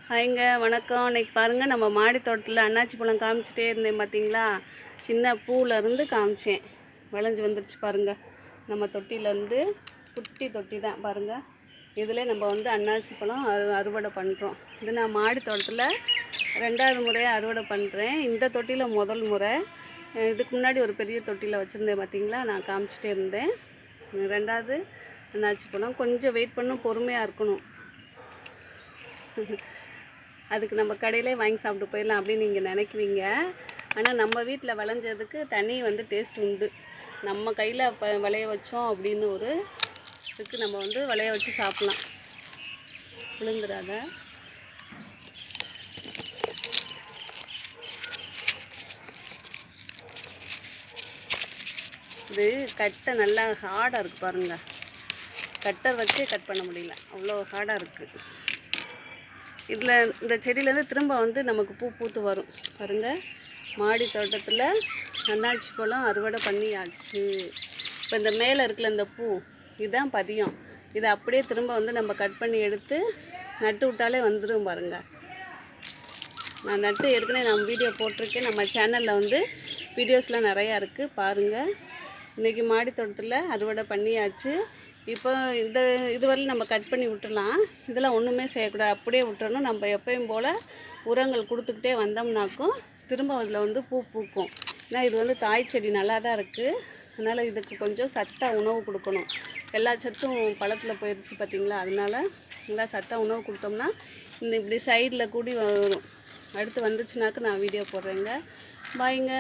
ஹாய்ங்க, வணக்கம். இன்றைக்கி பாருங்கள், நம்ம மாடி தோட்டத்தில் அன்னாச்சி பழம் காமிச்சிட்டே இருந்தேன் பார்த்தீங்களா. சின்ன பூவிலேருந்து காமிச்சேன், விளைஞ்சி வந்துடுச்சு பாருங்கள். நம்ம தொட்டிலேருந்து குட்டி தொட்டி தான் பாருங்கள். இதில் நம்ம அன்னாச்சி பழம் அறுவடை பண்ணுறோம். இது நான் மாடி தோட்டத்தில் 2வது முறையாக அறுவடை பண்ணுறேன். இந்த தொட்டியில் முதல் முறை. இதுக்கு முன்னாடி ஒரு பெரிய தொட்டியில் வச்சுருந்தேன் பார்த்தீங்களா, நான் காமிச்சிட்டே இருந்தேன். 2வது அன்னாச்சி பழம். கொஞ்சம் வெயிட் பண்ணும், பொறுமையாக இருக்கணும். அதுக்கு நம்ம கடையிலே வாங்கி சாப்பிட்டு போயிடலாம் அப்படின்னு நீங்கள் நினைக்குவீங்க. ஆனால் நம்ம வீட்டில் விளைஞ்சதுக்கு தனி டேஸ்ட் உண்டு. நம்ம கையில் விளைய வச்சோம் அப்படின்னு ஒரு இதுக்கு நம்ம விளைய வச்சு சாப்பிட்லாம். விழுந்துடாத. இது கட்டை நல்லா ஹார்டாக இருக்குது பாருங்கள். கட்டர் வச்சு கட் பண்ண முடியல, அவ்வளோ ஹார்டாக இருக்குது. இதில் இந்த செடியிலேருந்து திரும்ப நமக்கு பூ பூத்து வரும் பாருங்கள். மாடி தோட்டத்தில் அன்னாச்சி பழம் அறுவடை பண்ணியாச்சு. இப்போ இந்த மேலே இருக்குல்ல இந்த பூ, இதுதான் பதியம். இதை அப்படியே திரும்ப நம்ம கட் பண்ணி எடுத்து நட்டு விட்டாலே வந்துடும் பாருங்கள். நான் நட்டு ஏற்கனவே நான் வீடியோ போட்டிருக்கேன். நம்ம சேனலில் வீடியோஸ்லாம் நிறையா இருக்குது பாருங்கள். இன்றைக்கி மாடி தோட்டத்தில் அறுவடை பண்ணியாச்சு. இப்போ இதுவரையும் நம்ம கட் பண்ணி விட்டுடலாம். இதெல்லாம் ஒன்றுமே செய்யக்கூடாது, அப்படியே விட்டுறணும். நம்ம எப்பயும் போல் உரங்கள் கொடுத்துக்கிட்டே வந்தோம்னாக்கும் திரும்ப அதில் பூ பூக்கும். ஏன்னா இது தாய் செடி நல்லா தான் இருக்குது. அதனால் இதுக்கு கொஞ்சம் சத்தாக உணவு கொடுக்கணும். எல்லா சத்தும் பழத்தில் போயிடுச்சு பார்த்திங்களா. அதனால் நல்லா சத்தாக உணவு கொடுத்தோம்னா இப்படி சைடில் கூடி வரும். அடுத்து வந்துச்சுனாக்க நான் வீடியோ போடுறேங்க. பாய்ங்க.